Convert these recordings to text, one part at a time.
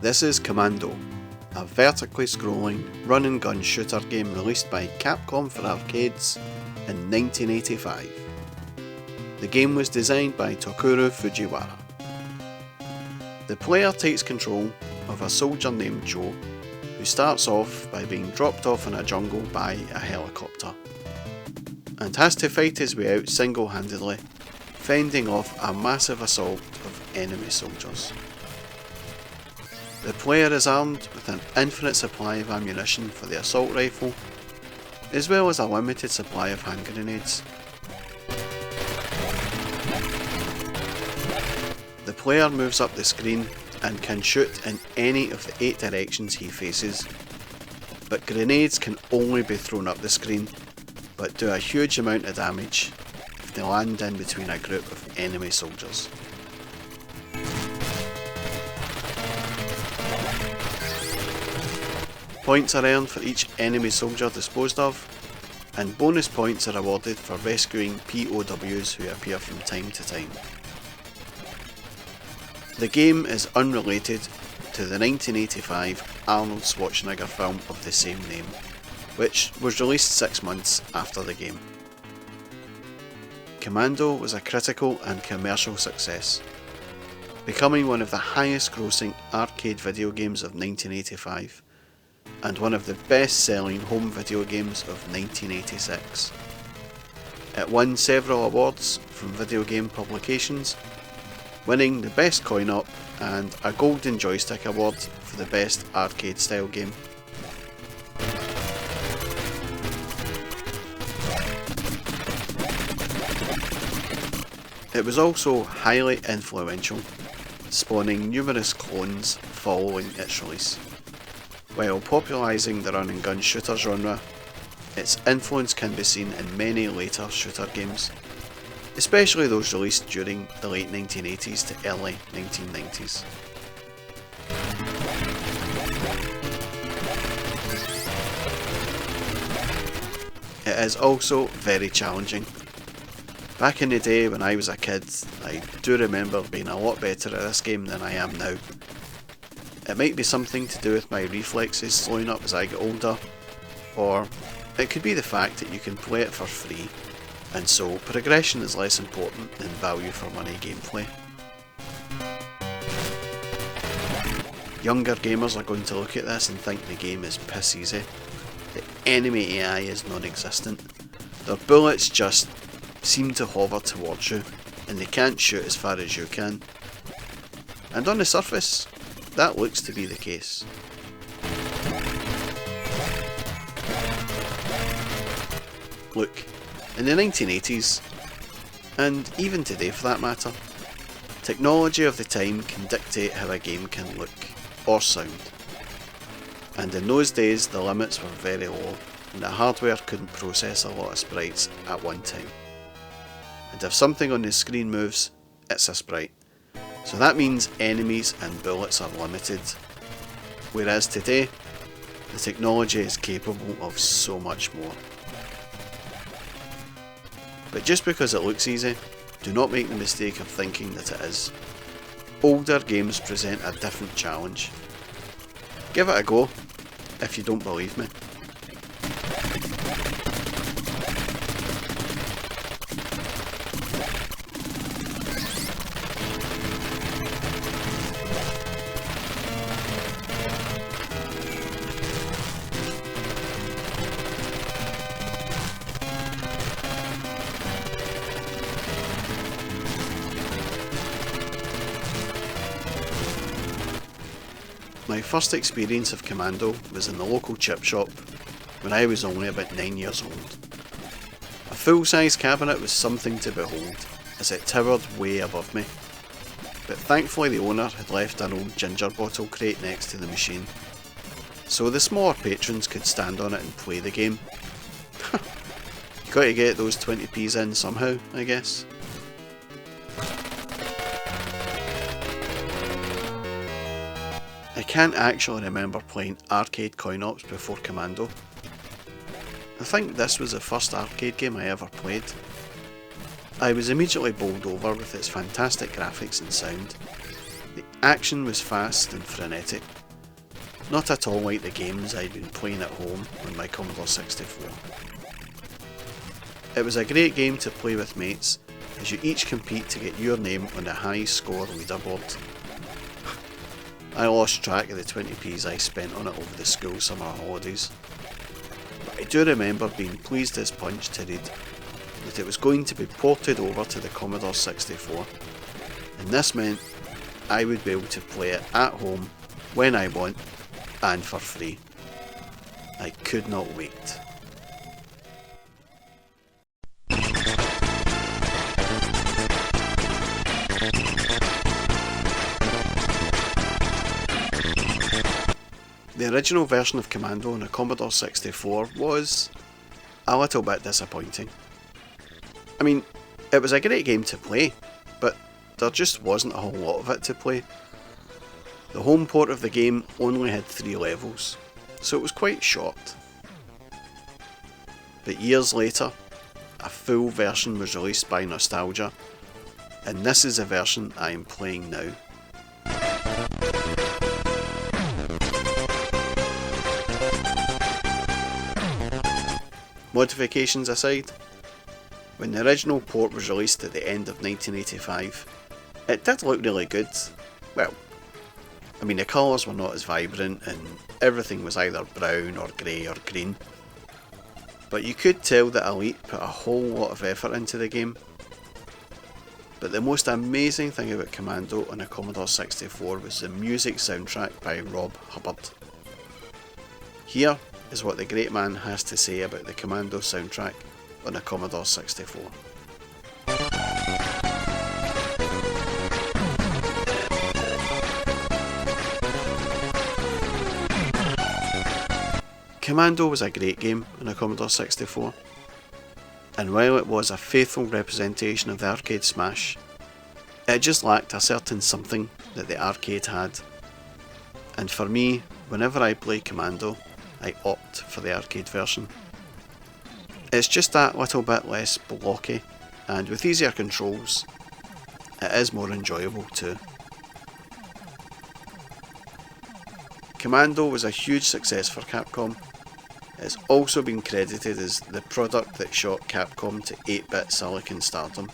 This is Commando, a vertically scrolling run-and-gun shooter game released by Capcom for arcades in 1985. The game was designed by Tokaru Fujiwara. The player takes control of a soldier named Joe, who starts off by being dropped off in a jungle by a helicopter, and has to fight his way out single-handedly, fending off a massive assault of enemy soldiers. The player is armed with an infinite supply of ammunition for the assault rifle, as well as a limited supply of hand grenades. The player moves up the screen and can shoot in any of the 8 directions he faces, but grenades can only be thrown up the screen, but do a huge amount of damage if they land in between a group of enemy soldiers. Points are earned for each enemy soldier disposed of, and bonus points are awarded for rescuing POWs who appear from time to time. The game is unrelated to the 1985 Arnold Schwarzenegger film of the same name, which was released 6 months after the game. Commando was a critical and commercial success, becoming one of the highest grossing arcade video games of 1985, and one of the best selling home video games of 1986. It won several awards from video game publications, winning the Best Coin-Op and a Golden Joystick Award for the Best Arcade Style Game. It was also highly influential, spawning numerous clones following its release. While popularising the run-and-gun shooter genre, its influence can be seen in many later shooter games, especially those released during the late 1980s to early 1990s. It is also very challenging. Back in the day when I was a kid, I do remember being a lot better at this game than I am now. It might be something to do with my reflexes slowing up as I get older, or it could be the fact that you can play it for free, and so progression is less important than value for money gameplay. Younger gamers are going to look at this and think the game is piss easy. The enemy AI is non-existent. Their bullets just seem to hover towards you, and they can't shoot as far as you can. And on the surface, that looks to be the case. Look, in the 1980s, and even today for that matter, technology of the time can dictate how a game can look or sound. And in those days the limits were very low, and the hardware couldn't process a lot of sprites at one time. And if something on the screen moves, it's a sprite. So that means enemies and bullets are limited, whereas today, the technology is capable of so much more. But just because it looks easy, do not make the mistake of thinking that it is. Older games present a different challenge. Give it a go, if you don't believe me. My first experience of Commando was in the local chip shop when I was only about 9 years old. A full-size cabinet was something to behold, as it towered way above me, but thankfully the owner had left an old ginger bottle crate next to the machine, so the smaller patrons could stand on it and play the game. You got to get those 20p's in somehow, I guess. I can't actually remember playing arcade coin-ops before Commando. I think this was the first arcade game I ever played. I was immediately bowled over with its fantastic graphics and sound. The action was fast and frenetic, not at all like the games I'd been playing at home on my Commodore 64. It was a great game to play with mates, as you each compete to get your name on the high score leaderboard. I lost track of the 20p's I spent on it over the school summer holidays, but I do remember being pleased as punch to read that it was going to be ported over to the Commodore 64, and this meant I would be able to play it at home when I want and for free. I could not wait. The original version of Commando on the Commodore 64 was a little bit disappointing. I mean, it was a great game to play, but there just wasn't a whole lot of it to play. The home port of the game only had 3 levels, so it was quite short. But years later, a full version was released by Nostalgia, and this is the version I am playing now. Modifications aside, when the original port was released at the end of 1985, it did look really good. Well, I mean, the colours were not as vibrant and everything was either brown or grey or green, but you could tell that Elite put a whole lot of effort into the game. But the most amazing thing about Commando on a Commodore 64 was the music soundtrack by Rob Hubbard. Here is what the great man has to say about the Commando soundtrack on a Commodore 64. Commando was a great game on a Commodore 64, and while it was a faithful representation of the arcade smash, it just lacked a certain something that the arcade had. And for me, whenever I play Commando, I opt for the arcade version. It's just that little bit less blocky, and with easier controls, it is more enjoyable too. Commando was a huge success for Capcom. It's also been credited as the product that shot Capcom to 8-bit Silicon stardom.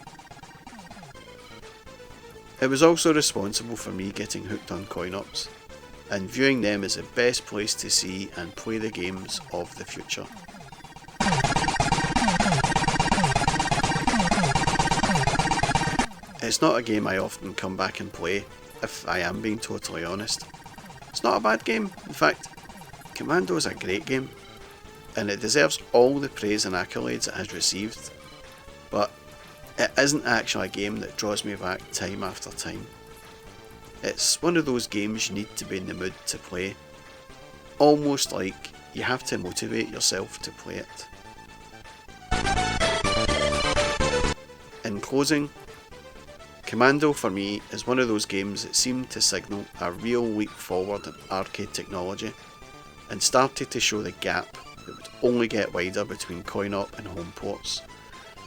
It was also responsible for me getting hooked on coin-ops, and viewing them as the best place to see and play the games of the future. It's not a game I often come back and play, if I am being totally honest. It's not a bad game, in fact, Commando is a great game, and it deserves all the praise and accolades it has received, but it isn't actually a game that draws me back time after time. It's one of those games you need to be in the mood to play, almost like you have to motivate yourself to play it. In closing, Commando for me is one of those games that seemed to signal a real leap forward in arcade technology and started to show the gap that would only get wider between coin-op and home ports,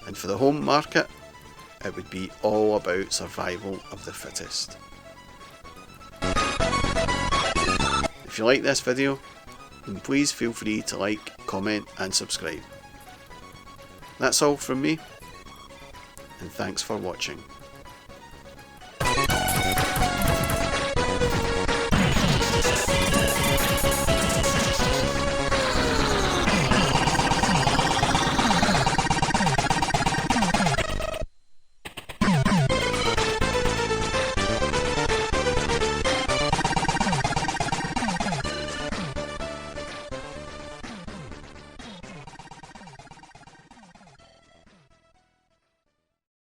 and for the home market it would be all about survival of the fittest. If you like this video, then please feel free to like, comment and subscribe. That's all from me, and thanks for watching.